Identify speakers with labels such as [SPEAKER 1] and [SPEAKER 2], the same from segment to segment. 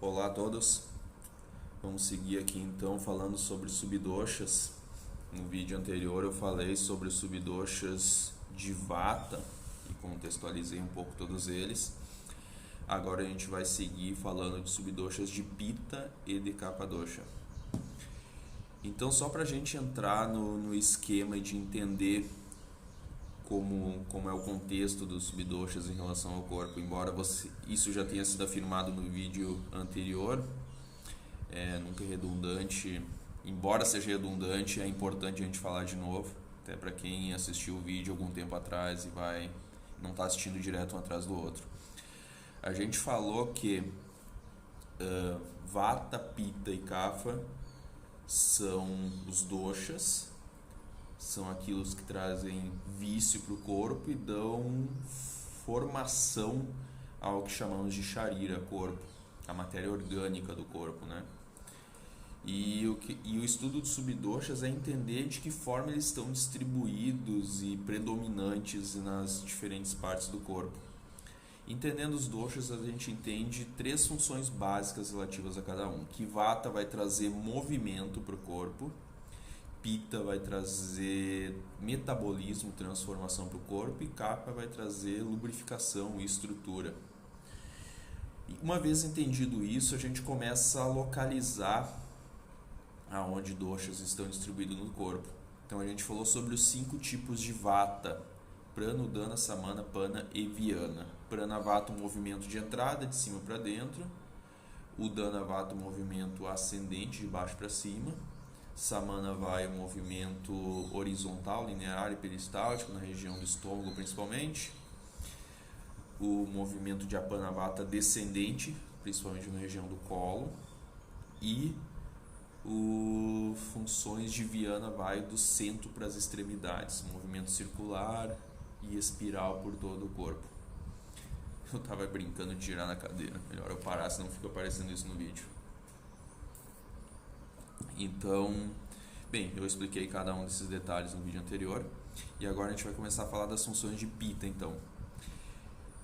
[SPEAKER 1] Olá a todos, vamos seguir aqui então falando sobre subdoshas. No vídeo anterior eu falei sobre os subdoshas de Vata e contextualizei um pouco todos eles. Agora a gente vai seguir falando de subdoshas de Pitta e de Kapha dosha. Então, só para a gente entrar no esquema e de entender como é o contexto dos subdoshas em relação ao corpo, embora isso já tenha sido afirmado no vídeo anterior, nunca é redundante, embora seja redundante, é importante a gente falar de novo, até para quem assistiu o vídeo algum tempo atrás e não está assistindo direto um atrás do outro. A gente falou que Vata, Pitta e Kapha são os doshas, são aquilo que trazem vício para o corpo e dão formação ao que chamamos de sharira, corpo, a matéria orgânica do corpo, né? E o estudo de subdoshas é entender de que forma eles estão distribuídos e predominantes nas diferentes partes do corpo. Entendendo os doshas, a gente entende três funções básicas relativas a cada um. Que Vata vai trazer movimento para o corpo, Pitta vai trazer metabolismo, transformação para o corpo, e Kapha vai trazer lubrificação e estrutura. E uma vez entendido isso, a gente começa a localizar aonde doshas estão distribuídos no corpo. Então a gente falou sobre os 5 tipos de Vata: Prana, Udana, Samana, Pana e Vyana. Prana Vata, um movimento de entrada de cima para dentro. Udana Vata, um movimento ascendente de baixo para cima. Samana vai um movimento horizontal, linear e peristáltico na região do estômago principalmente. O movimento de Apana Vata descendente, principalmente na região do colo. E funções de Vyana vai do centro para as extremidades, movimento circular e espiral por todo o corpo. Eu estava brincando de girar na cadeira, melhor eu parar, senão fica aparecendo isso no vídeo. Então, bem, eu expliquei cada um desses detalhes no vídeo anterior e agora a gente vai começar a falar das funções de Pitta. Então,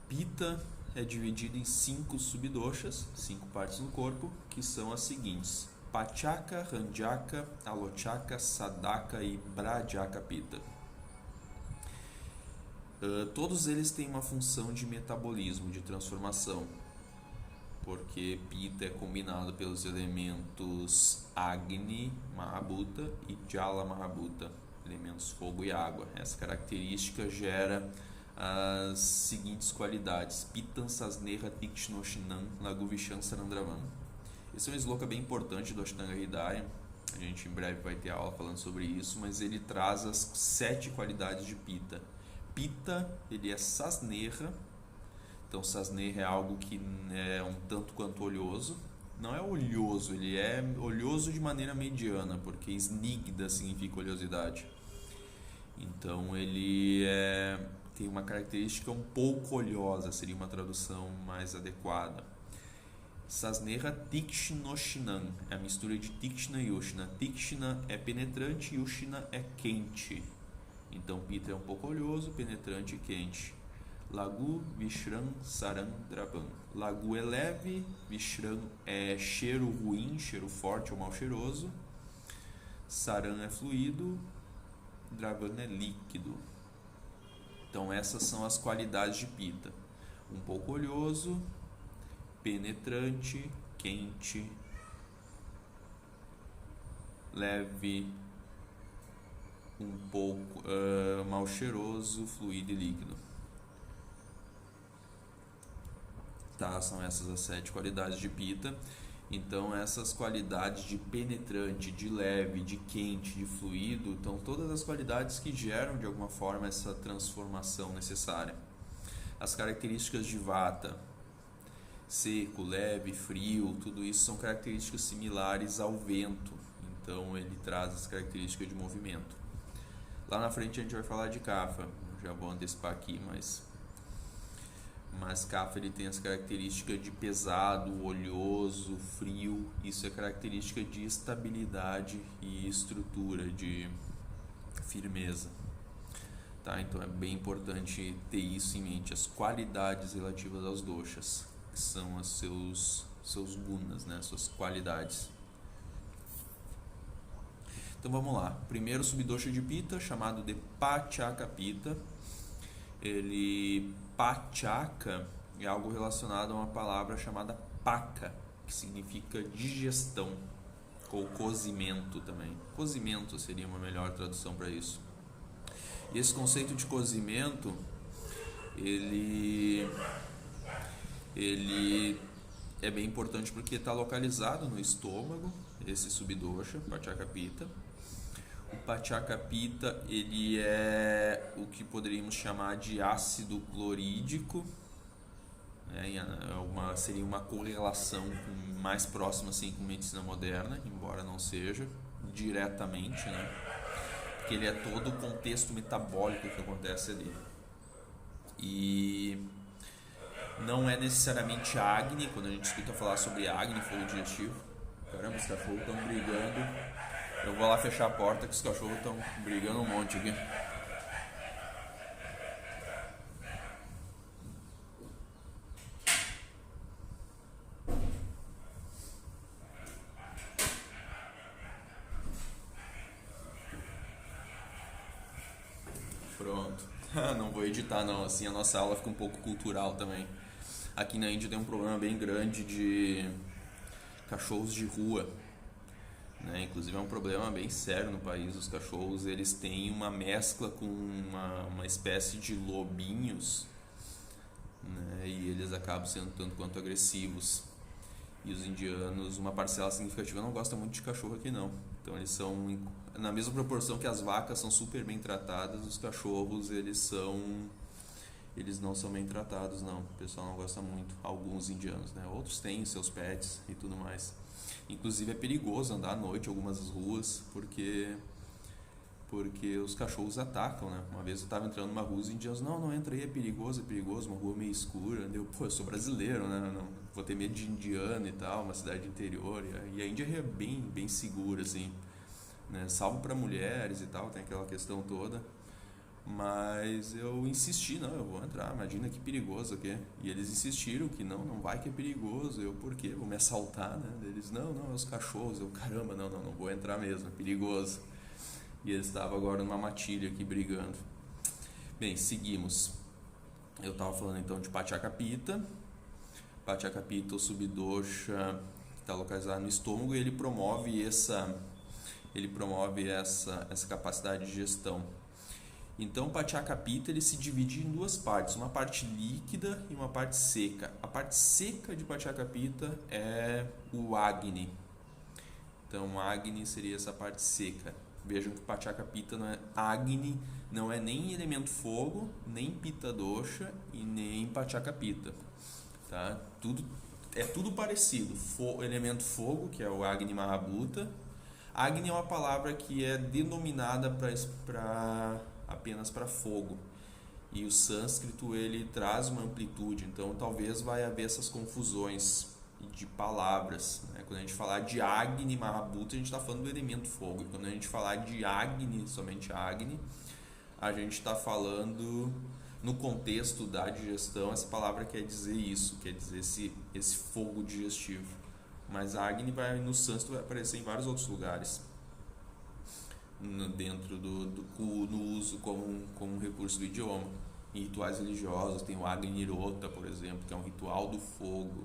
[SPEAKER 1] Pitta é dividido em 5 subdoshas, 5 partes do corpo, que são as seguintes: Pachaka, Randjaka, Alochaka, Sadaka e Brajaka Pitta. Todos eles têm uma função de metabolismo, de transformação, porque Pitta é combinado pelos elementos Agni, Mahabhuta e Jala Mahabhuta, elementos fogo e água. Essa característica gera as seguintes qualidades: Pittam Sasneha Tikshnoshinam Lagu Visham Sarandravam. Esse é um sloka bem importante do Ashtanga Hridaya, a gente em breve vai ter aula falando sobre isso, mas ele traz as 7 qualidades de Pitta. Pitta, ele é Sasneha. Então, Sasneha é algo que é um tanto quanto oleoso. Não é oleoso, ele é oleoso de maneira mediana, porque Snigda significa oleosidade. Então, ele tem uma característica um pouco oleosa, seria uma tradução mais adequada. Sasneha Tikshnoshinam é a mistura de Tikshna e Ushna. Tikshna é penetrante e Ushna é quente. Então, Pitta é um pouco oleoso, penetrante e quente. Lagu Vishram Sarandravam. Lagu é leve, Vishram é cheiro ruim, cheiro forte ou mal cheiroso. Saran é fluido, Dravan é líquido. Então essas são as qualidades de Pitta: um pouco oleoso, penetrante, quente, leve, um pouco mal cheiroso, fluido e líquido. Tá, são essas as 7 qualidades de Pitta. Então essas qualidades de penetrante, de leve, de quente, de fluido, então todas as qualidades que geram de alguma forma essa transformação necessária. As características de Vata: seco, leve, frio, tudo isso são características similares ao vento. Então ele traz as características de movimento. Lá na frente a gente vai falar de Kapha, já vou antecipar aqui, mas Kapha ele tem as características de pesado, oleoso, frio. Isso é característica de estabilidade e estrutura, de firmeza. Tá? Então é bem importante ter isso em mente, as qualidades relativas aos doshas, que são os seus seus gunas, né, suas qualidades. Então vamos lá. Primeiro subdosha de Pitta, chamado de Pachaka Pitta. Ele, Pachaka, é algo relacionado a uma palavra chamada Paka, que significa digestão, ou cozimento também. Cozimento seria uma melhor tradução para isso. E esse conceito de cozimento, ele é bem importante porque está localizado no estômago, esse subdosha, Pachaka Pitta. O Pachaka Pitta, ele é o que poderíamos chamar de ácido clorídrico, né? Seria uma correlação mais próxima assim, com medicina moderna, embora não seja diretamente, né? Porque ele é todo o contexto metabólico que acontece ali. E não é necessariamente Agni, quando a gente escuta falar sobre Agni, fogo digestivo. Caramba, os cachorros estão brigando. Eu vou lá fechar a porta que os cachorros estão brigando um monte aqui. Pronto. Não vou editar não, assim a nossa aula fica um pouco cultural também. Aqui na Índia tem um problema bem grande de cachorros de rua, né? Inclusive é um problema bem sério no país. Os cachorros, eles têm uma mescla com uma espécie de lobinhos, né? E eles acabam sendo tanto quanto agressivos. E os indianos, uma parcela significativa, não gosta muito de cachorro aqui não. Então eles são, na mesma proporção que as vacas são super bem tratadas, os cachorros eles não são bem tratados não. O pessoal não gosta muito, alguns indianos, né? Outros têm seus pets e tudo mais. Inclusive é perigoso andar à noite em algumas ruas porque os cachorros atacam, né? Uma vez eu estava entrando numa rua, os indianos, não entra aí, é perigoso, uma rua meio escura. Eu sou brasileiro, né? Não vou ter medo de indiano e tal, uma cidade interior. E a Índia é bem segura, assim, né? Salvo para mulheres e tal, tem aquela questão toda. Mas eu insisti, não, eu vou entrar, imagina que perigoso aqui. E eles insistiram que não vai que é perigoso. Eu, por quê? Vou me assaltar, né? Eles, não, é os cachorros. Eu, caramba, não vou entrar mesmo, é perigoso. E eles estavam agora numa matilha aqui brigando. Bem, seguimos. Eu estava falando então de Pachaka Pitta. Pachaka Pitta, o subdosha, está localizado no estômago, e ele promove essa capacidade de gestão. Então, Pachaka Pitta, ele se divide em duas partes, uma parte líquida e uma parte seca. A parte seca de Pachaka Pitta é o Agni. Então, Agni seria essa parte seca. Vejam que Pachaka Pitta não é Agni, não é nem elemento fogo, nem Pitta dosha e nem Pachaka Pitta, tá? Tudo parecido. Elemento fogo, que é o Agni Mahabhuta. Agni é uma palavra que é denominada apenas para fogo. E o sânscrito, ele traz uma amplitude, então talvez vai haver essas confusões de palavras, né? Quando a gente falar de Agni Mahabhuta, a gente está falando do elemento fogo. E quando a gente falar de Agni, somente Agni, a gente está falando no contexto da digestão. Essa palavra quer dizer isso, quer dizer esse fogo digestivo. Mas Agni no sânscrito vai aparecer em vários outros lugares, dentro no uso como um recurso do idioma. Em rituais religiosos tem o Agnirota, por exemplo, que é um ritual do fogo.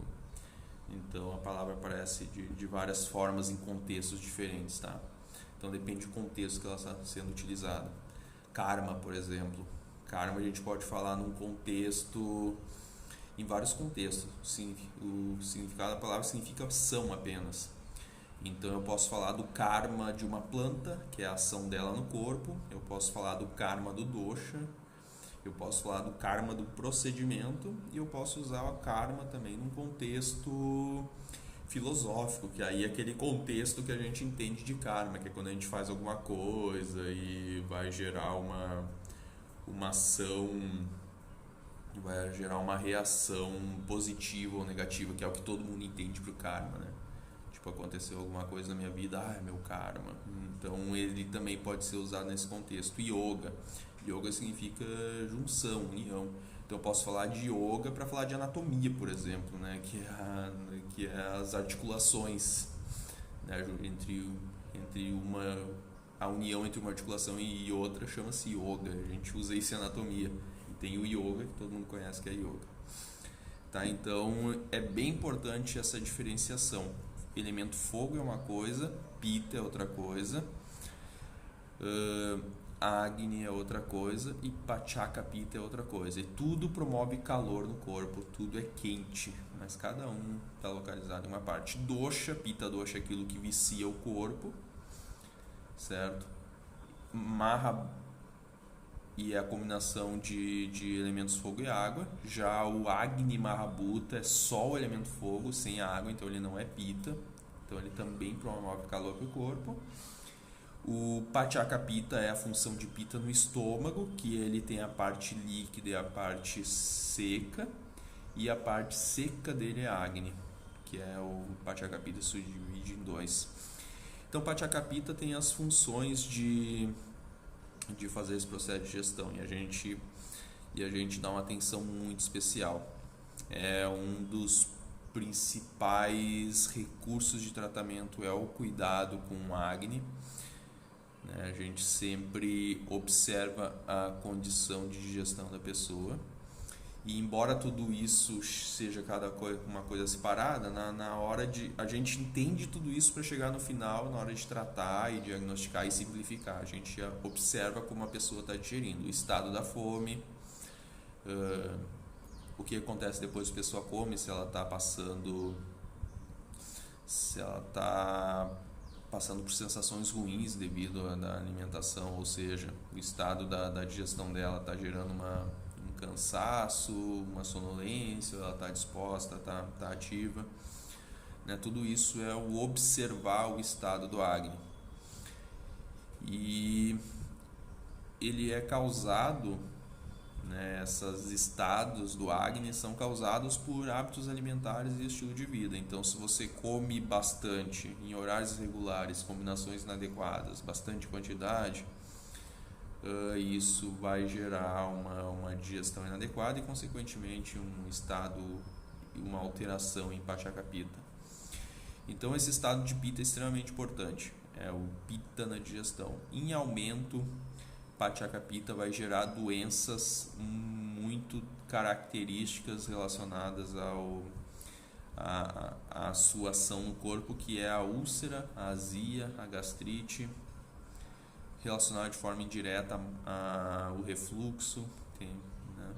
[SPEAKER 1] Então a palavra aparece de várias formas em contextos diferentes, tá? Então depende do contexto que ela está sendo utilizada. Karma, por exemplo. Karma a gente pode falar em vários contextos. O significado da palavra significa ação apenas. Então eu posso falar do karma de uma planta, que é a ação dela no corpo. Eu posso falar do karma do dosha. Eu posso falar do karma do procedimento. E eu posso usar o karma também num contexto filosófico, que aí é aquele contexto que a gente entende de karma, que é quando a gente faz alguma coisa e vai gerar uma ação, vai gerar uma reação positiva ou negativa, que é o que todo mundo entende pro karma, né? Tipo, aconteceu alguma coisa na minha vida, é meu karma. Então ele também pode ser usado nesse contexto. Yoga significa junção, união. Então eu posso falar de yoga para falar de anatomia, por exemplo, né? Que é as articulações, né? A união entre uma articulação e outra chama-se yoga. A gente usa isso em anatomia. E tem o yoga, que todo mundo conhece que é yoga. Tá? Então é bem importante essa diferenciação. Elemento fogo é uma coisa, Pitta é outra coisa, Agni é outra coisa e Pachaka Pitta é outra coisa. E tudo promove calor no corpo, tudo é quente, mas cada um está localizado em uma parte. Dosha, Pitta Dosha é aquilo que vicia o corpo, certo? Maha e é a combinação de elementos fogo e água. Já o Agni Mahabhuta é só o elemento fogo, sem a água, então ele não é Pitta. Então ele também promove calor para o corpo. O Pachaka Pitta é a função de Pitta no estômago, que ele tem a parte líquida e a parte seca. E a parte seca dele é Agni, que é o Pachaka Pitta se divide em dois. Então Pachaka Pitta tem as funções de fazer esse processo de gestão e a gente dá uma atenção muito especial. É um dos principais recursos de tratamento é o cuidado com o Agni. A gente sempre observa a condição de digestão da pessoa e embora tudo isso seja cada coisa uma coisa separada, na hora de a gente entende tudo isso para chegar no final, na hora de tratar e diagnosticar e simplificar. A gente observa como a pessoa está digerindo, o estado da fome, o que acontece depois que a pessoa come, se ela está passando por sensações ruins devido à alimentação, ou seja, o estado da digestão dela está gerando um cansaço, uma sonolência, ela está disposta, está ativa, né? Tudo isso é o observar o estado do Agni. E ele é causado, né, esses estados do Agni são causados por hábitos alimentares e estilo de vida. Então, se você come bastante, em horários irregulares, combinações inadequadas, bastante quantidade, isso vai gerar uma digestão inadequada e, consequentemente, um estado e uma alteração em Pachaka Pitta. Então, esse estado de Pitta é extremamente importante. É o Pitta na digestão. Em aumento, Pachaka Pitta vai gerar doenças muito características relacionadas à sua ação no corpo, que é a úlcera, a azia, a gastrite, relacionada de forma indireta ao refluxo, né?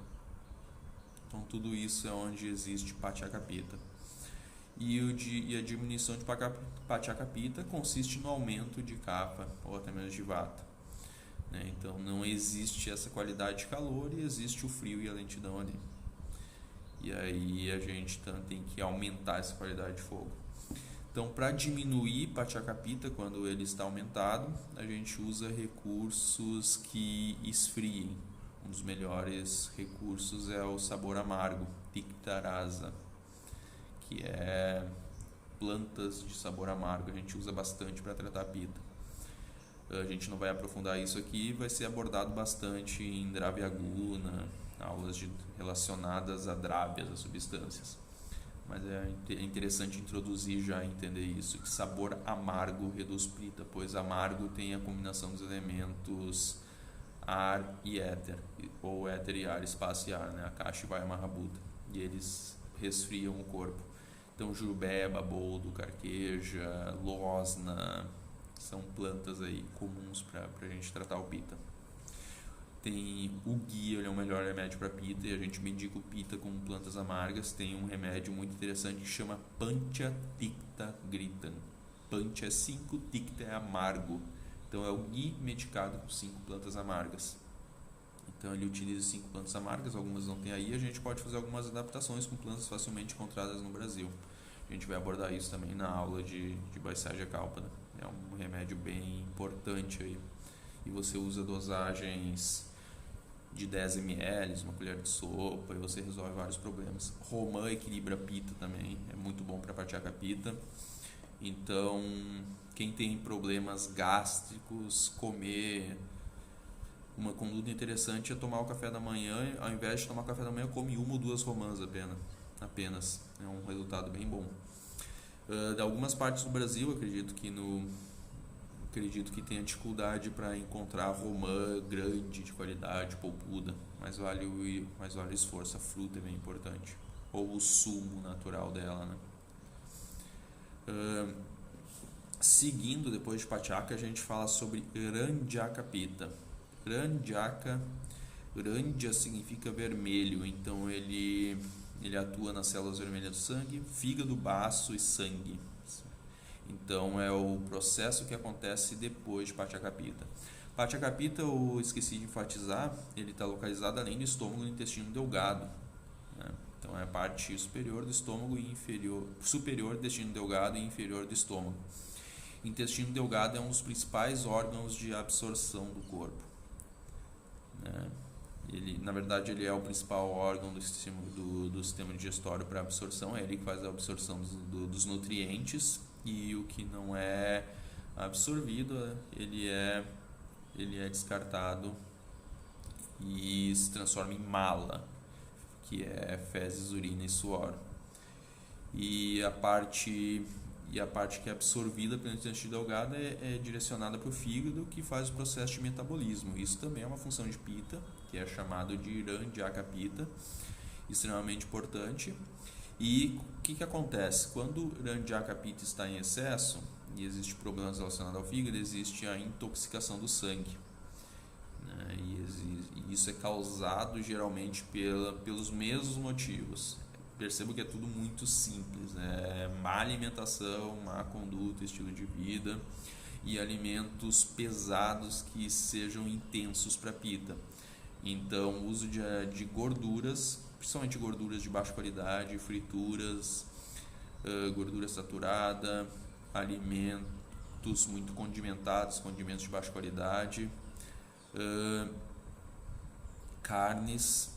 [SPEAKER 1] Então tudo isso é onde existe Pachaka Pitta. E a diminuição de Pachaka Pitta consiste no aumento de Kapha ou até mesmo de Vata. Então não existe essa qualidade de calor e existe o frio e a lentidão ali. E aí a gente tem que aumentar essa qualidade de fogo. Então, para diminuir Pachaka Pitta quando ele está aumentado, a gente usa recursos que esfriem. Um dos melhores recursos é o sabor amargo, Tikta Rasa, que é plantas de sabor amargo. A gente usa bastante para tratar Pitta. A gente não vai aprofundar isso aqui, vai ser abordado bastante em Dravyaguna, aulas relacionadas a drávias, as substâncias. Mas é interessante introduzir já entender isso, que sabor amargo reduz Pitta, pois amargo tem a combinação dos elementos ar e éter, ou éter e ar, espaço e ar, né? Akasha e Vaya Mahabhuta, e eles resfriam o corpo. Então jurubeba, boldo, carqueja, losna, são plantas aí comuns para a gente tratar o Pitta. Tem o ghee, ele é o melhor remédio para Pitta e a gente medica o Pitta com plantas amargas. Tem um remédio muito interessante que chama Pancha Tikta Gritam. Pancha é 5, Tikta é amargo. Então é o ghee medicado com 5 plantas amargas. Então ele utiliza 5 plantas amargas, algumas não tem aí. A gente pode fazer algumas adaptações com plantas facilmente encontradas no Brasil. A gente vai abordar isso também na aula de Vaisagya Kalpana. É um remédio bem importante aí. E você usa dosagens de 10 ml, uma colher de sopa, e você resolve vários problemas. Romã equilibra Pitta também, é muito bom para Pachaka Pitta. Então, quem tem problemas gástricos, comer Uma conduta interessante é tomar o café da manhã, ao invés de tomar o café da manhã, come uma ou duas romãs apenas. É um resultado bem bom. De algumas partes do Brasil, acredito que tenha dificuldade para encontrar romã grande, de qualidade, polpuda, mas vale o esforço. A fruta é bem importante, ou o sumo natural dela, né? Seguindo, depois de Pachaca, a gente fala sobre Ranjaka-Pitta. Randya significa vermelho, então ele atua nas células vermelhas do sangue, fígado, baço e sangue. Então é o processo que acontece depois de Pachaca-Pitta. Pachaca-Pitta, eu esqueci de enfatizar, ele está localizado além do estômago no intestino delgado, né? Então é a parte superior do estômago e superior do intestino delgado e inferior do estômago. Intestino delgado é um dos principais órgãos de absorção do corpo, né? Na verdade, ele é o principal órgão do sistema digestório para absorção. É ele que faz a absorção dos nutrientes, e o que não é absorvido, ele é descartado e se transforma em mala, que é fezes, urina e suor. E a parte que é absorvida pelo intestino delgado é direcionada para o fígado, que faz o processo de metabolismo. Isso também é uma função de Pitta, que é chamado de Ranjaka-Pitta, extremamente importante. E o que acontece? Quando o Ranjaka-Pitta está em excesso e existe problemas relacionados ao fígado, existe a intoxicação do sangue, né? E isso é causado geralmente pelos mesmos motivos. Percebo que é tudo muito simples, né? Má alimentação, má conduta, estilo de vida e alimentos pesados que sejam intensos para Pitta. Então, o uso de gorduras, principalmente gorduras de baixa qualidade, frituras, gordura saturada, alimentos muito condimentados, condimentos de baixa qualidade, carnes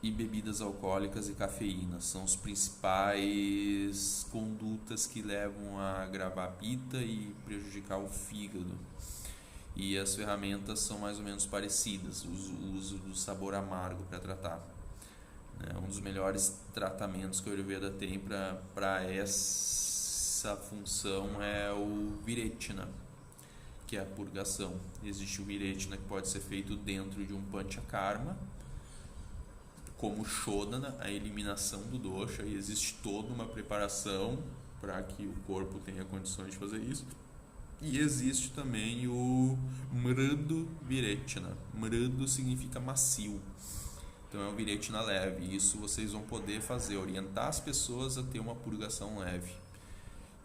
[SPEAKER 1] e bebidas alcoólicas e cafeína são os principais condutas que levam a agravar a Pitta e prejudicar o fígado. E as ferramentas são mais ou menos parecidas, o uso do sabor amargo para tratar. Um dos melhores tratamentos que a Ayurveda tem para essa função é o Viretina, que é a purgação. Existe o Viretina que pode ser feito dentro de um Panchakarma, como Shodhana, a eliminação do dosha, e existe toda uma preparação para que o corpo tenha condições de fazer isso. E existe também o Mridu Viretina. Mridu significa macio, então é um Viretina leve. Isso vocês vão poder fazer, orientar as pessoas a ter uma purgação leve.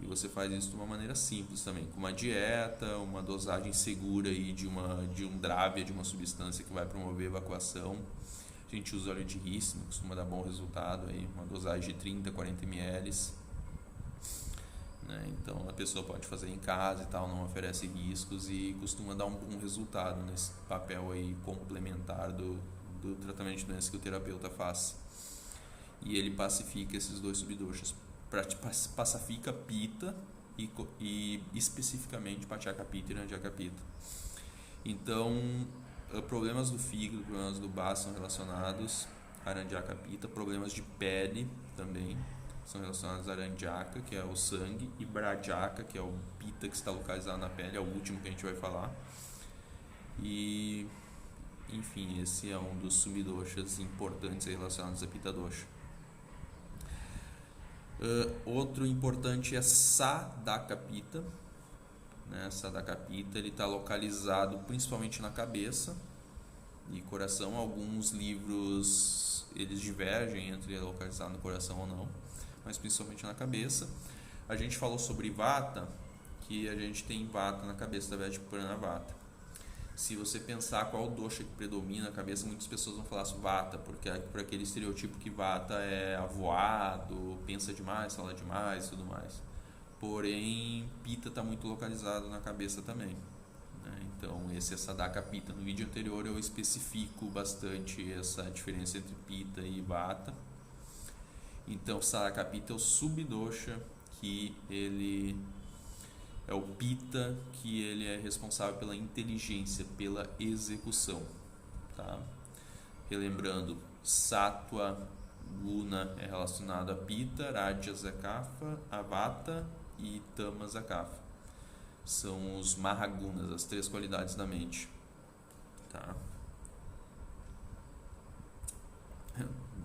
[SPEAKER 1] E você faz isso de uma maneira simples também, com uma dieta, uma dosagem segura aí de um Dravya, de uma substância que vai promover a evacuação. A gente usa óleo de rícino, costuma dar bom resultado aí, uma dosagem de 30, 40 ml. Então a pessoa pode fazer em casa e tal, não oferece riscos e costuma dar um bom resultado nesse papel aí complementar do tratamento de doença que o terapeuta faz. E ele pacifica esses dois subdoshas, pacifica Pitta e especificamente Pachaca-Pitta e Ranjaka-Pitta. Então, problemas do fígado, problemas do baço são relacionados a Ranjaka-Pitta, problemas de pele também são relacionados a Ranjaka, que é o sangue, e Brajaka, que é o Pitta que está localizado na pele, é o último que a gente vai falar. E, enfim, esse é um dos subdoshas importantes relacionados a Pitta dosha. Outro importante é Sadaka-Pitta. Sadaka-Pitta, ele está localizado principalmente na cabeça e coração. Alguns livros eles divergem entre localizar no coração ou não, mas principalmente na cabeça. A gente falou sobre Vata, que a gente tem Vata na cabeça através de Pranavata. Se você pensar qual dosha que predomina na cabeça, muitas pessoas vão falar sobre Vata, porque é por aquele estereotipo que Vata é avoado, pensa demais, fala demais e tudo mais. Porém, Pitta está muito localizado na cabeça também, né? Então, esse é Sadaka-Pitta. No vídeo anterior eu especifico bastante essa diferença entre Pitta e Vata. Então, Sadaka-Pitta é o subdosha que ele É o Pitta que ele é responsável pela inteligência, pela execução, tá? Relembrando, Sattva, Guna é relacionado a Pitta, Rajas a Kapha, a Vata e Tamas a Kapha. São os Mahagunas, as 3 qualidades da mente, tá?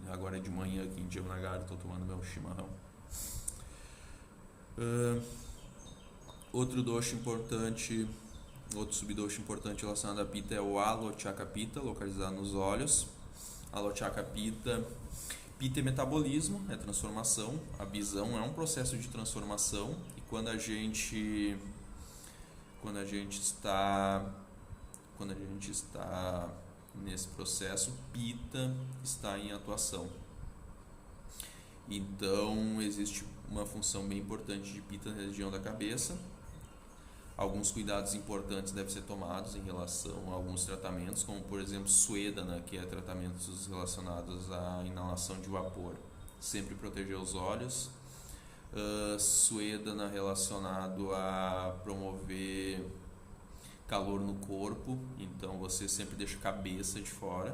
[SPEAKER 1] Agora é de manhã aqui em Jamnagar, estou tomando meu chimarrão. Outro dosha importante, outro subdosha importante relacionado a Pitta é o Alochaka Pitta, localizado nos olhos. Alochaka Pitta, Pitta é metabolismo, é transformação. A visão é um processo de transformação e quando a gente está nesse processo, Pitta está em atuação. Então existe uma função bem importante de Pitta na região da cabeça. Alguns cuidados importantes devem ser tomados em relação a alguns tratamentos, como por exemplo Swedana, que é tratamentos relacionados à inalação de vapor. Sempre proteger os olhos. Swedana relacionado a promover calor no corpo, então você sempre deixa a cabeça de fora.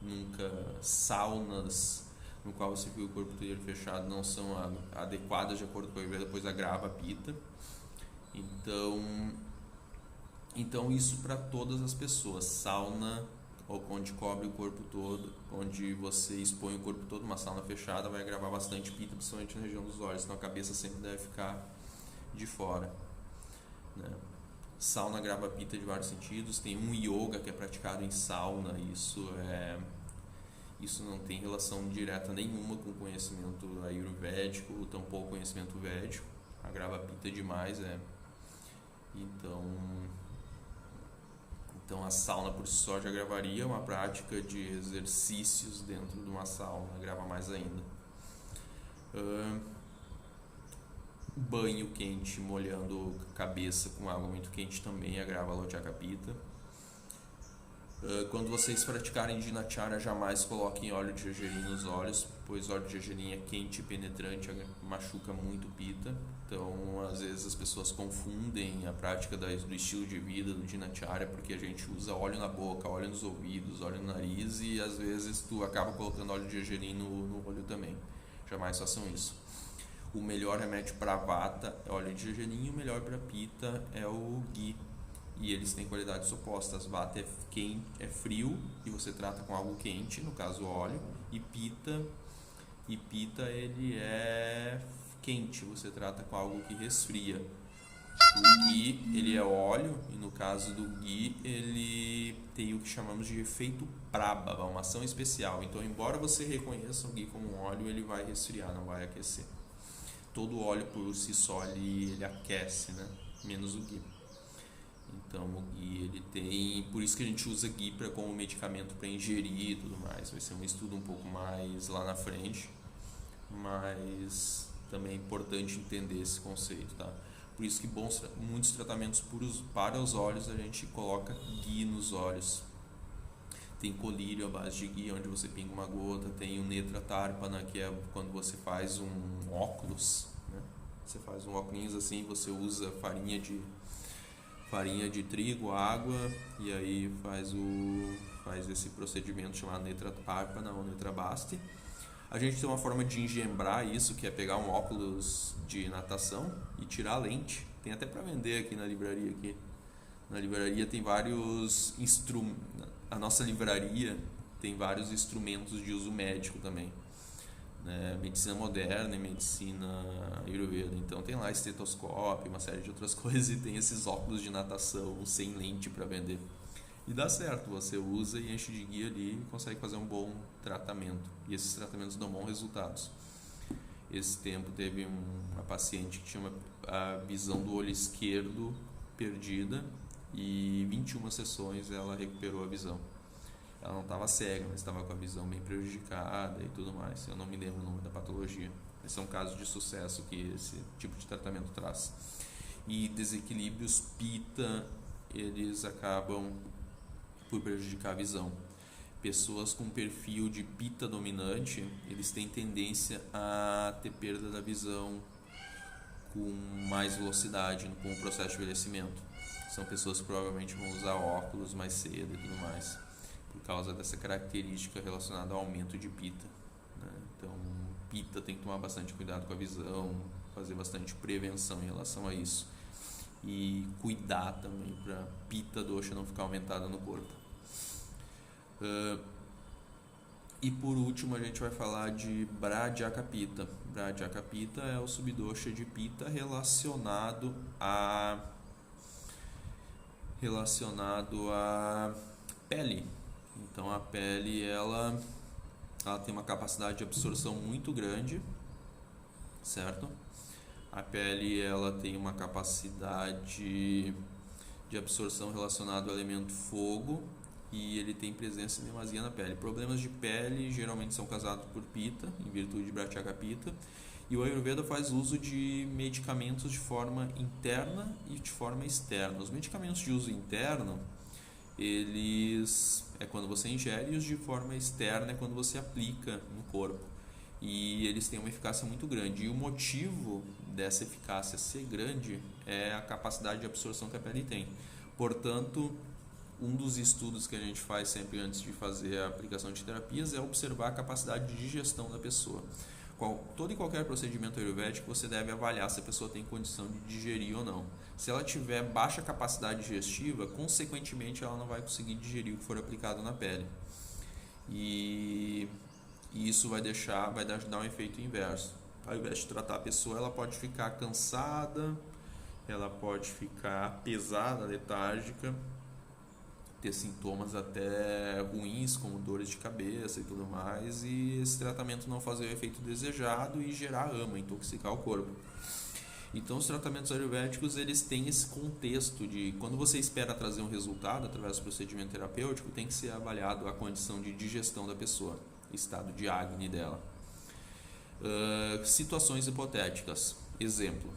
[SPEAKER 1] Nunca saunas no qual você fica o corpo inteiro fechado não são adequadas de acordo com a Ayurveda, depois agrava a Pitta. Então isso para todas as pessoas. Sauna, onde cobre o corpo todo, onde você expõe o corpo todo, uma sauna fechada vai agravar bastante Pitta, principalmente na região dos olhos, então a cabeça sempre deve ficar de fora, né? Sauna agrava Pitta de vários sentidos. Tem um yoga que é praticado em sauna, isso não tem relação direta nenhuma com conhecimento ayurvédico, tampouco conhecimento védico. Agrava Pitta demais, Então a sauna por si só já agravaria. Uma prática de exercícios dentro de uma sauna agrava mais ainda. Banho quente, molhando a cabeça com água muito quente também agrava a Alochaka Pitta. Quando vocês praticarem Dinacharya, jamais coloquem óleo de gergelim nos olhos, pois óleo de gergelim é quente e penetrante, machuca muito Pitta. Então, às vezes as pessoas confundem a prática do estilo de vida do Dinacharya, porque a gente usa óleo na boca, óleo nos ouvidos, óleo no nariz e às vezes tu acaba colocando óleo de gergelim no olho também. Jamais façam isso. O melhor remédio para Vata é óleo de gergelim e o melhor para Pitta é o ghee. E eles têm qualidades opostas. Vata é quente, é frio e você trata com algo quente, no caso o óleo, e Pitta ele é quente, você trata com algo que resfria. O ghee, ele é óleo e no caso do ghee ele tem o que chamamos de efeito Prabhava, uma ação especial. Então, embora você reconheça o ghee como um óleo, ele vai resfriar, não vai aquecer. Todo óleo por si só ele aquece, né? Menos o ghee. Então o ghee ele tem, por isso que a gente usa ghee como medicamento para ingerir e tudo mais. Vai ser um estudo um pouco mais lá na frente, mas também é importante entender esse conceito, tá? Por isso que muitos tratamentos para os olhos a gente coloca ghee nos olhos. Tem colírio à base de ghee, onde você pinga uma gota. Tem o Netra Tarpana, que é quando você faz um óculos, né? Você faz um óculos assim, você usa farinha de trigo, água, e aí faz esse procedimento chamado Netra Tarpana ou Netra Basti. A gente tem uma forma de engembrar isso, que é pegar um óculos de natação e tirar a lente. Tem até para vender aqui na livraria. Na livraria tem vários instrumentos. A nossa livraria tem vários instrumentos de uso médico também, né? Medicina moderna e medicina ayurveda. Então tem lá estetoscópio, uma série de outras coisas, e tem esses óculos de natação sem lente para vender. E dá certo, você usa e enche de ghee ali e consegue fazer um bom tratamento. E esses tratamentos dão bons resultados. Esse tempo teve uma paciente que tinha a visão do olho esquerdo perdida e 21 sessões ela recuperou a visão. Ela não estava cega, mas estava com a visão bem prejudicada e tudo mais. Eu não me lembro o nome da patologia. Esse é um caso de sucesso que esse tipo de tratamento traz. E desequilíbrios Pitta, eles acabam por prejudicar a visão. Pessoas com perfil de Pitta dominante, eles têm tendência a ter perda da visão com mais velocidade com o processo de envelhecimento. São pessoas que provavelmente vão usar óculos mais cedo e tudo mais, por causa dessa característica relacionada ao aumento de Pitta, né? Então, Pitta tem que tomar bastante cuidado com a visão, fazer bastante prevenção em relação a isso. E cuidar também para Pitta dosha não ficar aumentada no corpo. E por último a gente vai falar de Bradyaka Pitta. Bradyaka Pitta é o subdosha de Pitta relacionado a pele. Então a pele ela tem uma capacidade de absorção muito grande, certo? A pele ela tem uma capacidade de absorção relacionada ao elemento fogo e ele tem presença em demasia na pele. Problemas de pele geralmente são causados por Pitta, em virtude de Bradyaka Pitta. E o Ayurveda faz uso de medicamentos de forma interna e de forma externa. Os medicamentos de uso interno, eles é quando você ingere, e os de forma externa é quando você aplica no corpo. E eles têm uma eficácia muito grande. E o motivo dessa eficácia ser grande é a capacidade de absorção que a pele tem. Portanto, um dos estudos que a gente faz sempre antes de fazer a aplicação de terapias é observar a capacidade de digestão da pessoa. Todo e qualquer procedimento ayurvédico você deve avaliar se a pessoa tem condição de digerir ou não. Se ela tiver baixa capacidade digestiva, consequentemente ela não vai conseguir digerir o que for aplicado na pele. E isso vai dar um efeito inverso. Ao invés de tratar a pessoa, ela pode ficar cansada, ela pode ficar pesada, letárgica, ter sintomas até ruins, como dores de cabeça e tudo mais, e esse tratamento não fazer o efeito desejado e gerar ama, intoxicar o corpo. Então, os tratamentos ayurvédicos, eles têm esse contexto de quando você espera trazer um resultado através do procedimento terapêutico, tem que ser avaliado a condição de digestão da pessoa, estado de Agni dela. Situações hipotéticas. Exemplo.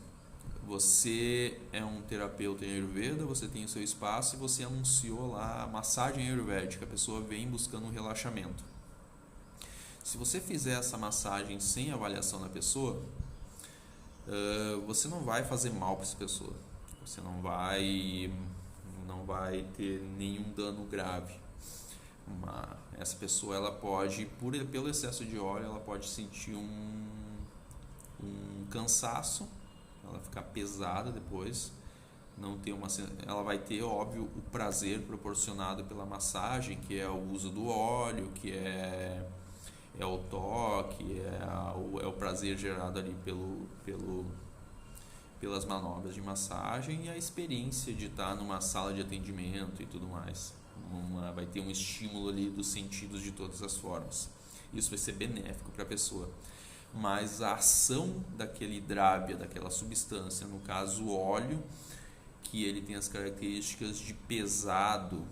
[SPEAKER 1] Você é um terapeuta em Ayurveda, você tem o seu espaço e você anunciou lá a massagem ayurvédica. A pessoa vem buscando um relaxamento. Se você fizer essa massagem sem avaliação da pessoa, você não vai fazer mal para essa pessoa. Você não vai ter nenhum dano grave. Essa pessoa ela pode, pelo excesso de óleo, ela pode sentir um cansaço. Ela ficar pesada depois, ela vai ter, óbvio, o prazer proporcionado pela massagem, que é o uso do óleo, que é o toque, é o prazer gerado ali pelas manobras de massagem e a experiência de estar numa sala de atendimento e tudo mais. Vai ter um estímulo ali dos sentidos de todas as formas. Isso vai ser benéfico para a pessoa. Mas a ação daquele drábia, daquela substância, no caso o óleo, que ele tem as características de pesado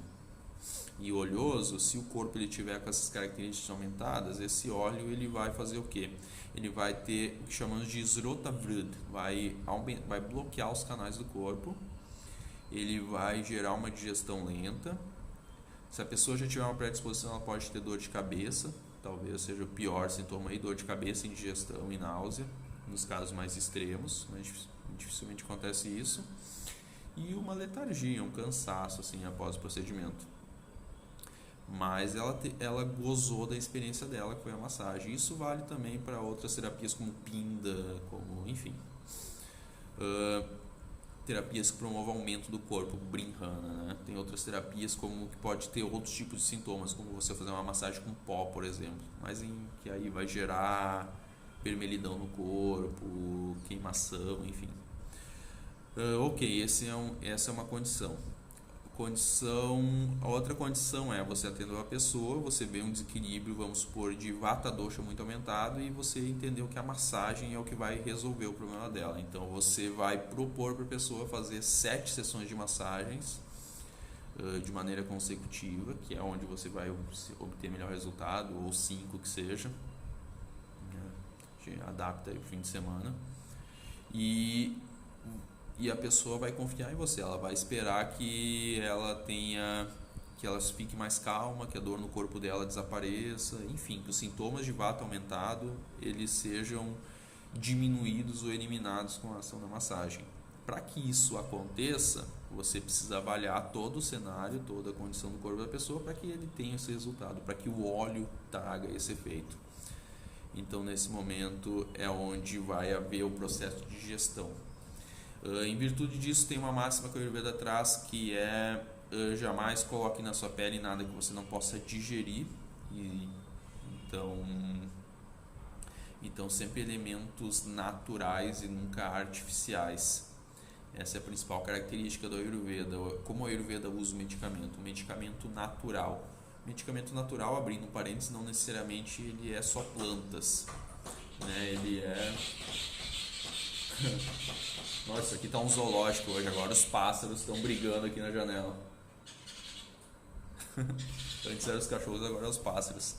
[SPEAKER 1] e oleoso, se o corpo ele tiver com essas características aumentadas, esse óleo ele vai fazer o quê? Ele vai ter o que chamamos de Srotavrid, vai bloquear os canais do corpo, ele vai gerar uma digestão lenta. Se a pessoa já tiver uma predisposição, ela pode ter dor de cabeça. Talvez seja o pior sintoma aí, dor de cabeça, indigestão e náusea, nos casos mais extremos, mas dificilmente acontece isso. E uma letargia, um cansaço assim, após o procedimento. Mas ela gozou da experiência dela, que foi a massagem. Isso vale também para outras terapias como Pinda, enfim. Terapias que promovam aumento do corpo, Brinhana, né? Tem outras terapias como que pode ter outros tipos de sintomas, como você fazer uma massagem com pó, por exemplo, mas que aí vai gerar vermelhidão no corpo, queimação, enfim. Ok, essa é uma condição. A outra condição é você atender uma pessoa, você vê um desequilíbrio, vamos supor, de Vata Dosha muito aumentado e você entendeu que a massagem é o que vai resolver o problema dela. Então você vai propor para a pessoa fazer 7 sessões de massagens de maneira consecutiva, que é onde você vai obter melhor resultado, ou 5 que seja. A gente adapta aí o fim de semana. E a pessoa vai confiar em você, ela vai esperar que ela fique mais calma, que a dor no corpo dela desapareça, enfim, que os sintomas de Vata aumentado eles sejam diminuídos ou eliminados com a ação da massagem. Para que isso aconteça, você precisa avaliar todo o cenário, toda a condição do corpo da pessoa para que ele tenha esse resultado, para que o óleo traga esse efeito. Então, nesse momento é onde vai haver o processo de digestão. Em virtude disso, tem uma máxima que o Ayurveda traz, que é jamais coloque na sua pele nada que você não possa digerir. Então sempre elementos naturais e nunca artificiais. Essa é a principal característica do Ayurveda. Como o Ayurveda usa o medicamento natural. Medicamento natural, abrindo parênteses, não necessariamente ele é só plantas, né? Ele é... Nossa, aqui tá um zoológico hoje, agora os pássaros estão brigando aqui na janela. Antes eram os cachorros, agora é os pássaros.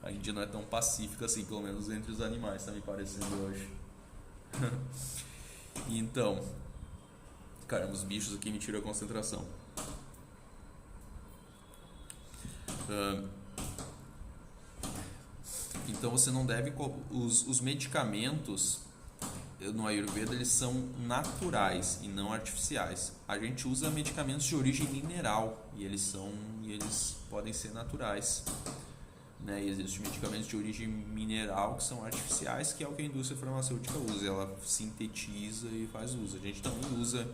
[SPEAKER 1] A Índia não é tão pacífica assim, pelo menos entre os animais, tá me parecendo hoje. Então, caramba, os bichos aqui me tiram a concentração. Então você não deve... Os medicamentos no Ayurveda, eles são naturais e não artificiais. A gente usa medicamentos de origem mineral e eles podem ser naturais, né? E existem medicamentos de origem mineral que são artificiais, que é o que a indústria farmacêutica usa. Ela sintetiza e faz uso. A gente também usa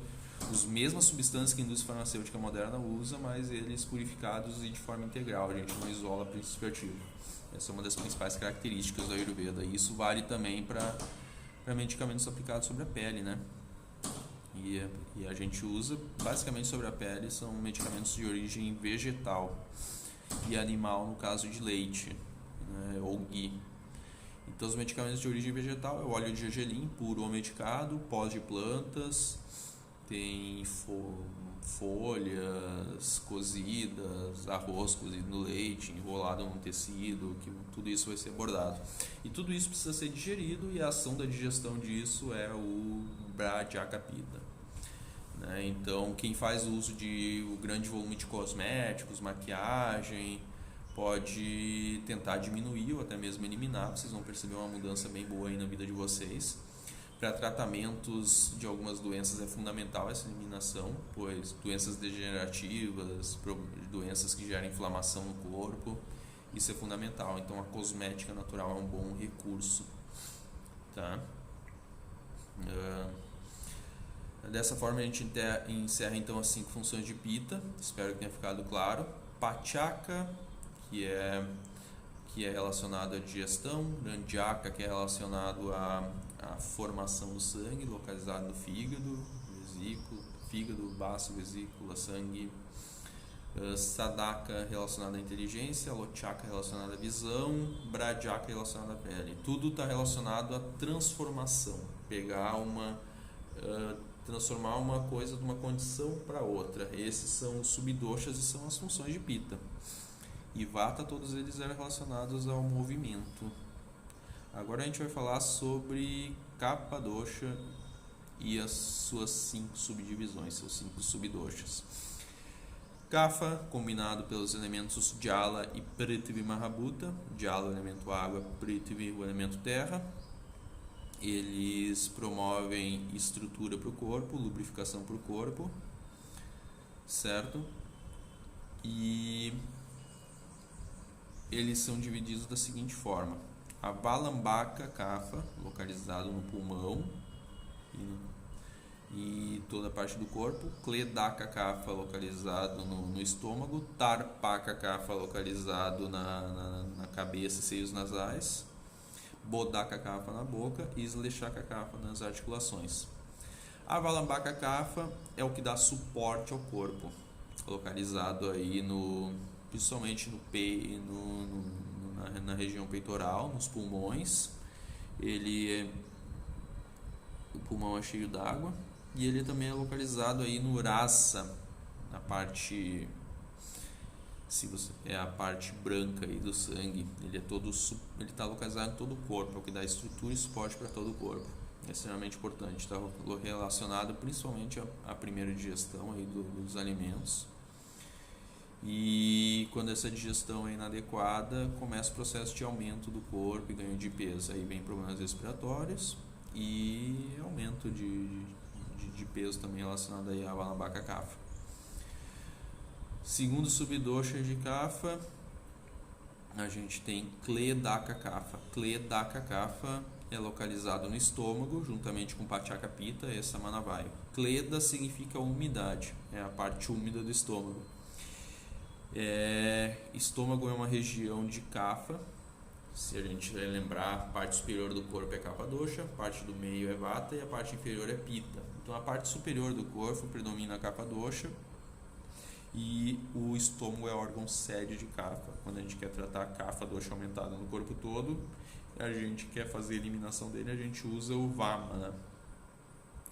[SPEAKER 1] as mesmas substâncias que a indústria farmacêutica moderna usa, mas eles purificados e de forma integral. A gente não isola princípio ativo. Essa é uma das principais características do Ayurveda. E isso vale também para medicamentos aplicados sobre a pele, né? E a gente usa basicamente sobre a pele, são medicamentos de origem vegetal e animal, no caso de leite, né, ou ghee. Então os medicamentos de origem vegetal é o óleo de gergelim puro ou medicado, pós de plantas, tem folhas cozidas, arroz cozido no leite, enrolado num tecido, que tudo isso vai ser abordado. E tudo isso precisa ser digerido, e a ação da digestão disso é o Brajakapita, né? Então, quem faz uso de um grande volume de cosméticos, maquiagem, pode tentar diminuir ou até mesmo eliminar. Vocês vão perceber uma mudança bem boa aí na vida de vocês. Para tratamentos de algumas doenças é fundamental essa eliminação, pois doenças degenerativas, doenças que geram inflamação no corpo, isso é fundamental. Então a cosmética natural é um bom recurso, tá? Dessa forma a gente encerra então as 5 funções de Pitta. Espero que tenha ficado claro. Pachaka, que é relacionado à digestão, Randhyaka, que é relacionado à formação do sangue, localizado no fígado, baço, vesícula, sangue. Sadaka, relacionado à inteligência, Lochaka, relacionado à visão, Bradyaka, relacionado à pele. Tudo está relacionado à transformação, transformar uma coisa de uma condição para outra. Esses são os subdoshas e são as funções de Pitta. E Vata, todos eles eram relacionados ao movimento. Agora a gente vai falar sobre Kapha Dosha e as suas 5 subdivisões, seus 5 subdoshas. Kapha, combinado pelos elementos Jala e Prithvi Mahabhuta. Jala, o elemento água, Prithvi, o elemento terra. Eles promovem estrutura para o corpo, lubrificação para o corpo, certo? E eles são divididos da seguinte forma: a Valambaka Kapha, localizado no pulmão e toda a parte do corpo, Kledaka Kapha, localizado no estômago, Tarpaka Kapha, localizado na cabeça e seios nasais, Bodhaka Kapha na boca e Sleshaka Kapha nas articulações. A Valambaka Kapha é o que dá suporte ao corpo, localizado aí principalmente na região peitoral, nos pulmões. O pulmão é cheio d'água, e ele também é localizado aí no Rasa, na parte, é a parte branca aí do sangue. Ele está localizado em todo o corpo, é o que dá estrutura e suporte para todo o corpo. É extremamente importante, está relacionado principalmente à primeira digestão aí dos alimentos. E quando essa digestão é inadequada, começa o processo de aumento do corpo e ganho de peso. Aí vem problemas respiratórios e aumento de peso também relacionado aí à Vanabaka Kapha. Segundo subdosha de Kapha, a gente tem Kledaka Kapha. Kledaka Kapha é localizado no estômago, juntamente com Pachaka Pitta e Samanavayu. Kleda significa umidade, é a parte úmida do estômago. Estômago é uma região de Kapha. Se a gente lembrar, a parte superior do corpo é Kapha dosha, a parte do meio é Vata e a parte inferior é Pitta. Então a parte superior do corpo predomina Kapha dosha e o estômago é o órgão sede de Kapha. Quando a gente quer tratar a Kapha dosha aumentada no corpo todo, a gente quer fazer a eliminação dele, a gente usa o Vamana,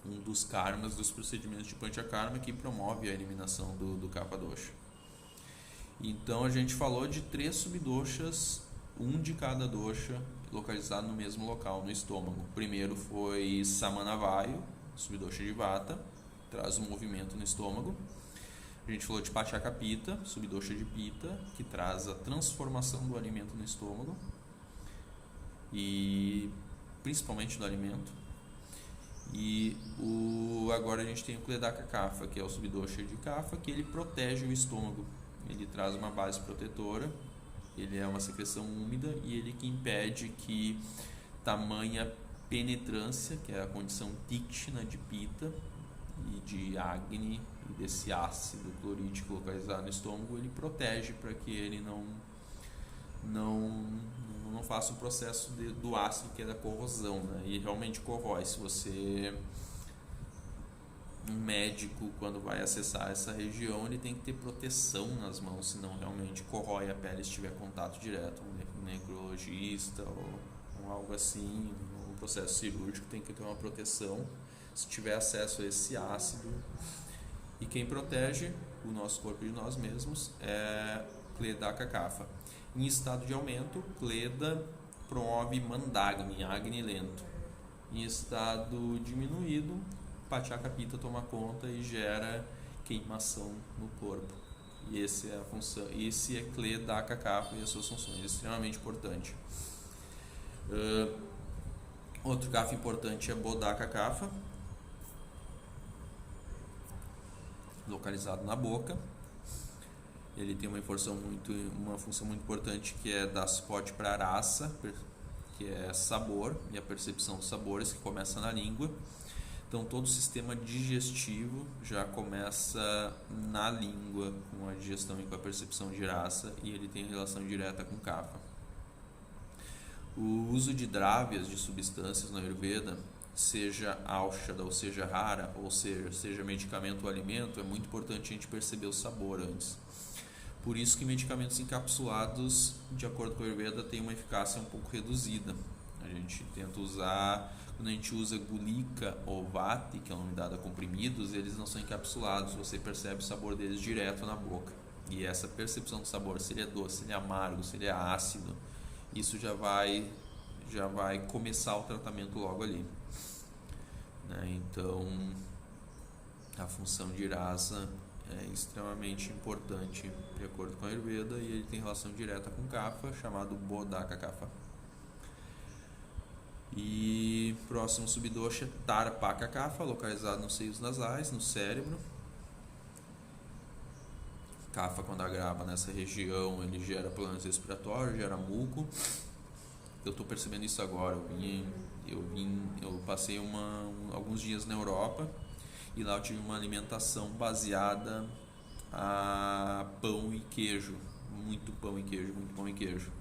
[SPEAKER 1] um dos karmas, dos procedimentos de Panchakarma que promove a eliminação do Kapha dosha. Então a gente falou de 3 subdoshas, um de cada dosha, localizado no mesmo local, no estômago. O primeiro foi Samanavayu, subdosha de Vata, traz um movimento no estômago. A gente falou de Pachaka Pitta, subdosha de Pitta, que traz a transformação do alimento no estômago, e principalmente do alimento. E agora a gente tem o Kledaka Kapha, que é o subdosha de Kapha, que ele protege o estômago. Ele traz uma base protetora, ele é uma secreção úmida e ele que impede que tamanha penetrância, que é a condição tikshna de Pitta e de Agni e desse ácido clorídrico localizado no estômago, ele protege para que ele não faça um processo do ácido, que é da corrosão, né? E realmente corrói. Se você, um médico, quando vai acessar essa região, ele tem que ter proteção nas mãos, senão realmente corrói a pele se tiver contato direto. Um necrologista ou algo assim, um processo cirúrgico tem que ter uma proteção se tiver acesso a esse ácido. E quem protege o nosso corpo de nós mesmos é Kledaka Kapha. Em estado de aumento, Kleda promove Mandagni, Agni lento. Em estado diminuído, Pachaka Pitta toma conta e gera queimação no corpo. E essa é a função, esse é Kledaka Kapha e as suas funções, extremamente importante. Outro kapha importante é Bodhaka Kapha, localizado na boca. Ele tem uma função muito importante, que é dar suporte para a rasa, que é sabor, e a percepção dos sabores, que começa na língua. Então todo o sistema digestivo já começa na língua, com a digestão e com a percepção de rasa, e ele tem relação direta com kapha. O uso de drávias, de substâncias no Ayurveda, seja aushadha ou seja rara, ou seja medicamento ou alimento, é muito importante a gente perceber o sabor antes. Por isso que medicamentos encapsulados, de acordo com a Ayurveda, têm uma eficácia um pouco reduzida. A gente tenta usar, quando a gente usa gulika ou vati, que é o nome dado a comprimidos, eles não são encapsulados, você percebe o sabor deles direto na boca. E essa percepção do sabor, se ele é doce, se ele é amargo, se ele é ácido, isso já vai começar o tratamento logo ali. Então, a função de rasa é extremamente importante de acordo com a Ayurveda, e ele tem relação direta com kapha, chamado Bodhaka Kapha. E próximo subdosha, Tarapaka Kapha, localizado nos seios nasais, no cérebro. Kapha, quando agrava nessa região, ele gera problemas respiratórios, gera muco. Eu estou percebendo isso agora. Eu passei alguns dias na Europa, e lá eu tive uma alimentação baseada a pão e queijo, muito pão e queijo.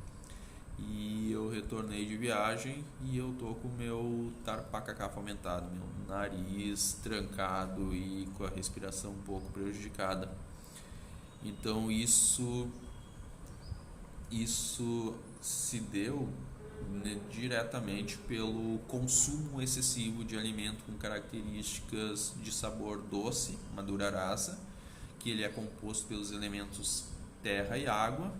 [SPEAKER 1] E eu retornei de viagem e eu tô com o meu Tarapaka Kapha aumentado, meu nariz trancado e com a respiração um pouco prejudicada. Então isso se deu, né, diretamente pelo consumo excessivo de alimento com características de sabor doce, madura rasa, que ele é composto pelos elementos terra e água,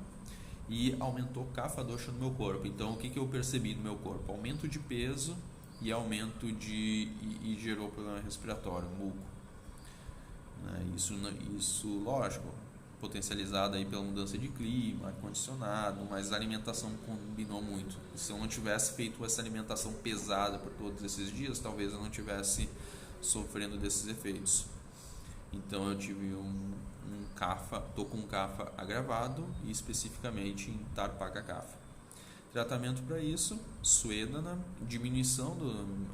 [SPEAKER 1] e aumentou kapha dosha no meu corpo. Então o que eu percebi no meu corpo? Aumento de peso e aumento e gerou problema respiratório, muco. Isso lógico, potencializada aí pela mudança de clima, ar-condicionado, mas a alimentação combinou muito. Se eu não tivesse feito essa alimentação pesada por todos esses dias, talvez eu não tivesse sofrendo desses efeitos. Então eu tive um CAFA, tô com um CAFA agravado e especificamente em Tarpaca CAFA. Tratamento para isso, suedana, diminuição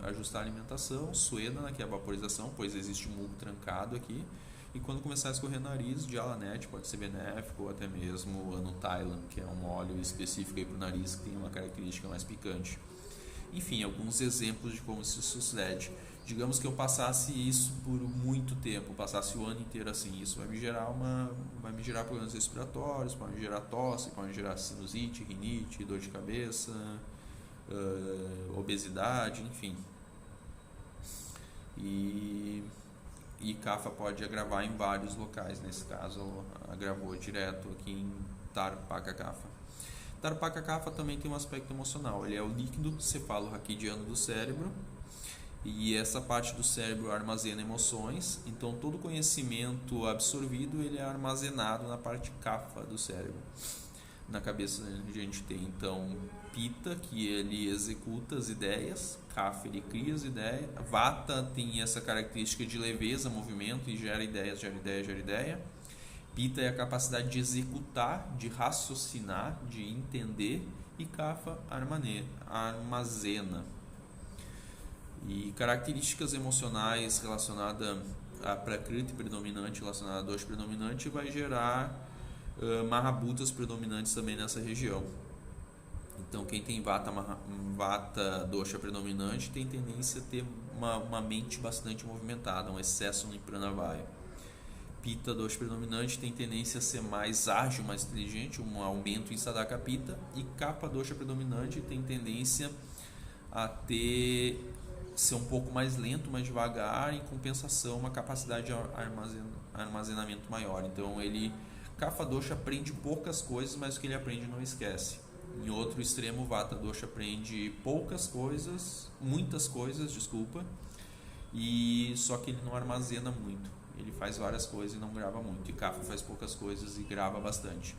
[SPEAKER 1] ajustar a alimentação, suedana, que é a vaporização, pois existe um muco trancado aqui. E quando começar a escorrer nariz, Dialanet pode ser benéfico, ou até mesmo Anutilan, que é um óleo específico para o nariz que tem uma característica mais picante. Enfim, alguns exemplos de como isso sucede. Digamos que eu passasse isso por muito tempo, passasse o ano inteiro assim, isso vai me gerar problemas respiratórios, pode me gerar tosse, pode me gerar sinusite, rinite, dor de cabeça, obesidade, enfim. E CAFA pode agravar em vários locais, nesse caso agravou direto aqui em Tarpaca CAFA. Tarpaca CAFA também tem um aspecto emocional, ele é o líquido cefalo-raquidiano do cérebro, e essa parte do cérebro armazena emoções, então todo conhecimento absorvido ele é armazenado na parte CAFA do cérebro. Na cabeça a gente tem então Pitta, que ele executa as ideias, Kapha ele cria as ideias, Vata tem essa característica de leveza, movimento e gera ideias, gera ideia, gera ideia. Pitta é a capacidade de executar, de raciocinar, de entender, e Kapha armazena. E características emocionais relacionadas a Prakriti predominante, relacionada a dosha predominante, vai gerar Mahabhutas predominantes também nessa região. Então quem tem Vata dosha predominante tem tendência a ter uma mente bastante movimentada, um excesso no Pranavaya. Pitta dosha predominante tem tendência a ser mais ágil, mais inteligente, um aumento em Sadaka Pitta. E Kapha dosha predominante tem tendência a ser um pouco mais lento, mais devagar, em compensação uma capacidade de armazenamento maior. Então Kapha dosha aprende poucas coisas, mas o que ele aprende não esquece. Em outro extremo, Vata dosha aprende muitas coisas, e só que ele não armazena muito. Ele faz várias coisas e não grava muito. E Kapha faz poucas coisas e grava bastante.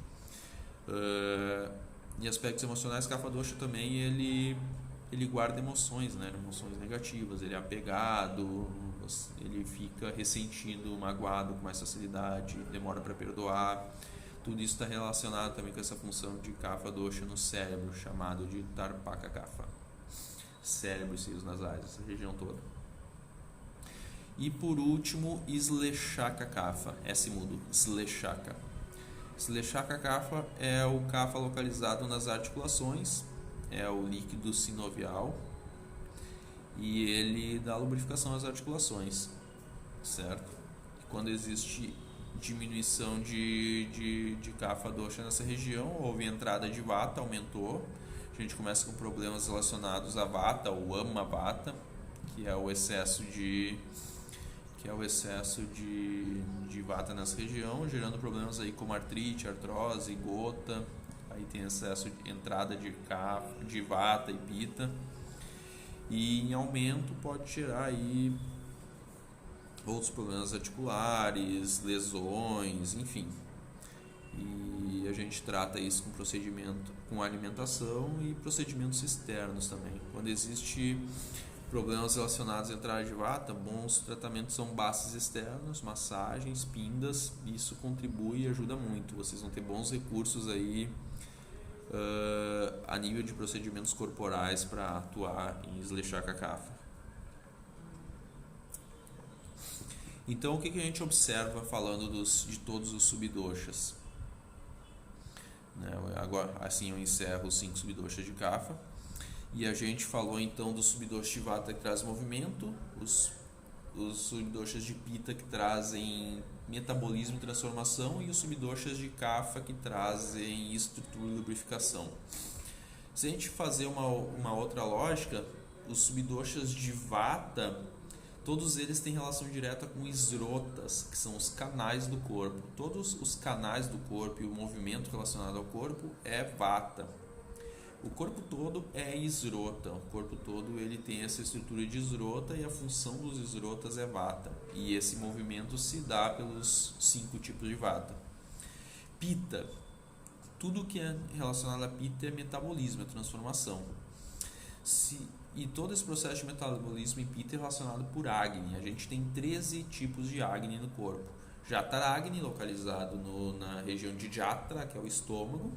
[SPEAKER 1] Em aspectos emocionais, Kapha dosha também ele guarda emoções, né? Emoções negativas. Ele é apegado, ele fica ressentindo, magoado com mais facilidade, demora para perdoar. Tudo isso está relacionado também com essa função de Kapha dosha no cérebro, chamado de Tarpaca CAFA. Cérebro e seios nasais, essa região toda. E por último, Sleshaka CAFA, S mudo, Sleshaka. Sleshaka CAFA é o CAFA localizado nas articulações, é o líquido sinovial, e ele dá lubrificação às articulações, certo? Quando existe diminuição de Kapha dosha nessa região, houve entrada de Vata, aumentou. A gente começa com problemas relacionados a Vata, ou Ama Vata, que é o excesso de Vata nessa região, gerando problemas aí como artrite, artrose, gota. Aí tem excesso de entrada de Vata e Pitta. E em aumento pode gerar aí outros problemas articulares, lesões, enfim. E a gente trata isso com procedimento, com alimentação e procedimentos externos também. Quando existe problemas relacionados à entrada de Vata, bons tratamentos são bases externos, massagens, pindas. Isso contribui e ajuda muito. Vocês vão ter bons recursos aí a nível de procedimentos corporais para atuar em Sleshaka CAFA. Então, o que a gente observa falando de todos os subdoshas? Agora, assim eu encerro os 5 subdoshas de Kapha. E a gente falou então do subdosha de Vata que traz movimento, os subdoshas de Pitta que trazem metabolismo e transformação, e os subdoshas de Kapha que trazem estrutura e lubrificação. Se a gente fazer uma outra lógica, os subdoshas de Vata, todos eles têm relação direta com esrotas, que são os canais do corpo. Todos os canais do corpo e o movimento relacionado ao corpo é Vata. O corpo todo é esrota. O corpo todo ele tem essa estrutura de esrota e a função dos esrotas é Vata. E esse movimento se dá pelos 5 tipos de Vata. Pitta. Tudo que é relacionado a Pitta é metabolismo, é transformação. E todo esse processo de metabolismo em Pitta é relacionado por Agni. A gente tem 13 tipos de Agni no corpo. Jataragni, localizado na região de Jatra, que é o estômago.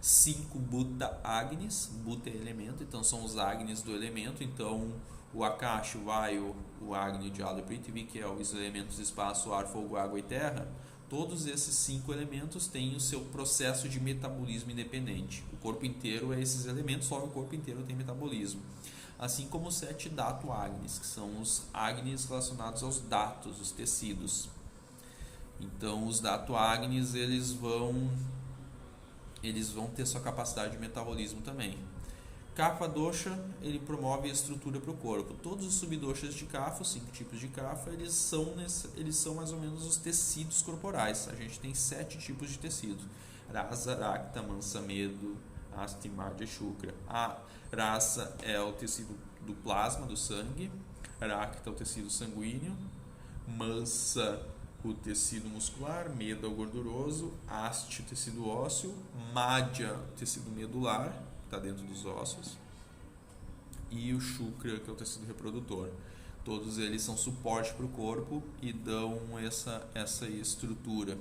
[SPEAKER 1] 5 Bhuta Agnis, Bhuta é elemento, então são os Agnis do elemento. Então o Akash, o Vayu, o Agni, o Jala e o Prithvi, que é os elementos espaço, ar, fogo, água e terra. Todos esses 5 elementos têm o seu processo de metabolismo independente. O corpo inteiro é esses elementos, só o corpo inteiro tem metabolismo. Assim como os 7 Dhatu Agnis, que são os Agnis relacionados aos datos, os tecidos. Então os Dhatu Agnis eles vão ter sua capacidade de metabolismo também. Kapha Dosha, ele promove a estrutura para o corpo. Todos os subdoshas de Kapha, os 5 tipos de Kapha, eles são mais ou menos os tecidos corporais. A gente tem 7 tipos de tecido. Rasa, Rakta, Mansa, Medo, Asti, Madhya, Shukra. A Rasa é o tecido do plasma, do sangue. Rakta é o tecido sanguíneo. Mansa, o tecido muscular. Medo é o gorduroso. Asti, o tecido ósseo. Madhya, o tecido medular, está dentro dos ossos, e o Shukra, que é o tecido reprodutor. Todos eles são suporte para o corpo e dão essa estrutura.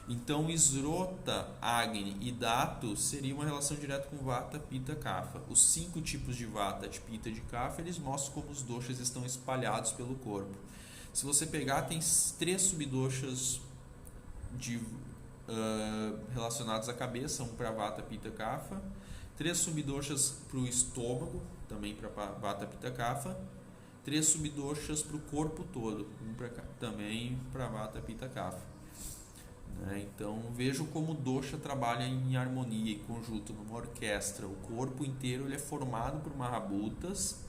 [SPEAKER 1] Então Srota, Agni e Dhatu seria uma relação direta com Vata, Pitta, Kapha. Os 5 tipos de Vata, de Pitta e de Kapha, eles mostram como os doshas estão espalhados pelo corpo. Se você pegar, tem 3 subdoshas relacionados à cabeça, um para Vata, Pitta, Kapha. 3 subdoshas para o estômago, também para Vata, Pitta, Kapha. 3 subdoshas para o corpo todo, também para Vata, Pitta, Kapha. Então vejam como o dosha trabalha em harmonia, em conjunto, numa orquestra. O corpo inteiro ele é formado por Mahabhutas,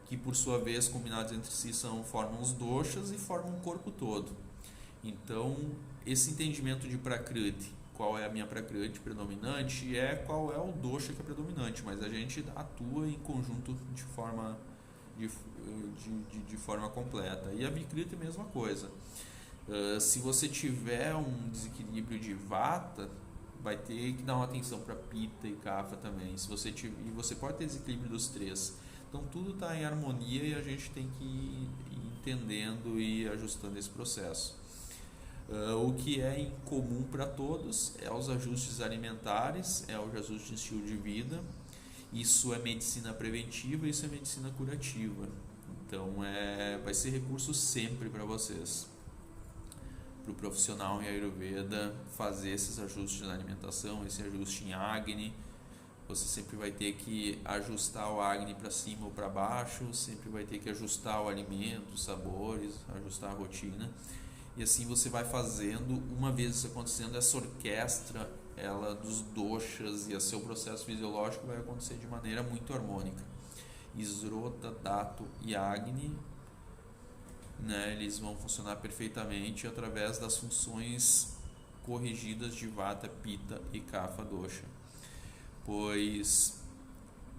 [SPEAKER 1] que por sua vez combinados entre si formam os doshas e formam o corpo todo. Então esse entendimento de Prakriti, qual é a minha Prakriti predominante, qual é o dosha que é predominante, mas a gente atua em conjunto de forma completa. E a Vikriti é a mesma coisa. Se você tiver um desequilíbrio de Vata, vai ter que dar uma atenção para Pitta e Kapha também. E você pode ter desequilíbrio dos 3. Então tudo está em harmonia e a gente tem que ir entendendo e ajustando esse processo. O que é em comum para todos é os ajustes alimentares, é o ajuste de estilo de vida. Isso é medicina preventiva, isso é medicina curativa. Então vai ser recurso sempre para vocês, para o profissional em Ayurveda, fazer esses ajustes na alimentação, esse ajuste em Agni. Você sempre vai ter que ajustar o Agni para cima ou para baixo, sempre vai ter que ajustar o alimento, os sabores, ajustar a rotina. E assim você vai fazendo, uma vez isso acontecendo, essa orquestra dos doshas e o seu processo fisiológico vai acontecer de maneira muito harmônica. Srota, Dhatu e Agni, eles vão funcionar perfeitamente através das funções corrigidas de Vata, Pitta e Kapha dosha, pois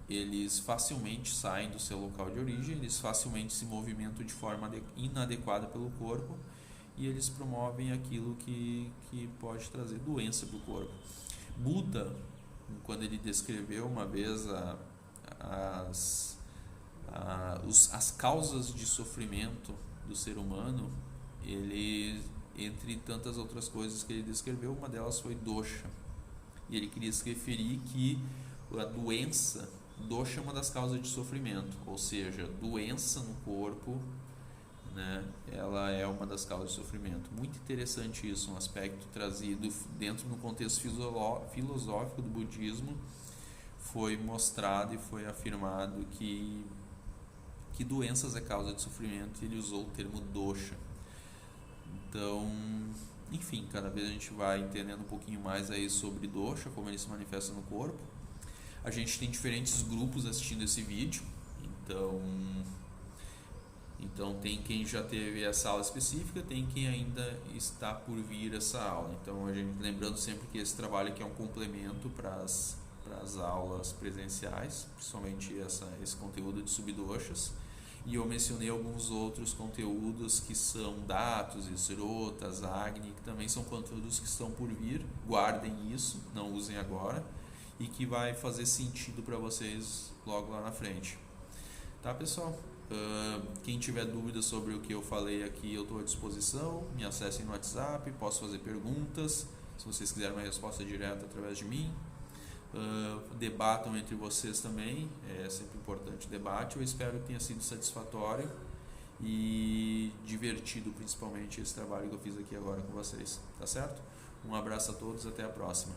[SPEAKER 1] eles facilmente saem do seu local de origem, eles facilmente se movimentam de forma inadequada pelo corpo e eles promovem aquilo que pode trazer doença para o corpo. Buda, quando ele descreveu uma vez as causas de sofrimento do ser humano, ele, entre tantas outras coisas que ele descreveu, uma delas foi dosha. E ele queria se referir que a doença, dosha é uma das causas de sofrimento, ou seja, doença no corpo, ela é uma das causas de sofrimento. Muito interessante isso, um aspecto trazido dentro do contexto filosófico do budismo. Foi mostrado e foi afirmado que doenças é causa de sofrimento, e ele usou o termo dosha. Então, enfim, cada vez a gente vai entendendo um pouquinho mais aí sobre dosha, como ele se manifesta no corpo. A gente tem diferentes grupos assistindo esse vídeo, então tem quem já teve essa aula específica, tem quem ainda está por vir essa aula. Então a gente, lembrando sempre que esse trabalho aqui é um complemento para as aulas presenciais, principalmente esse conteúdo de subdoshas. E eu mencionei alguns outros conteúdos que são Datos, Esrotas, Agni, que também são conteúdos que estão por vir. Guardem isso, não usem agora, e que vai fazer sentido para vocês logo lá na frente. Tá, pessoal? Quem tiver dúvidas sobre o que eu falei aqui, eu estou à disposição. Me acessem no WhatsApp, posso fazer perguntas. Se vocês quiserem uma resposta direta através de mim. Debatam entre vocês também, é sempre importante o debate. Eu espero que tenha sido satisfatório e divertido, principalmente, esse trabalho que eu fiz aqui agora com vocês. Tá certo? Um abraço a todos, até a próxima.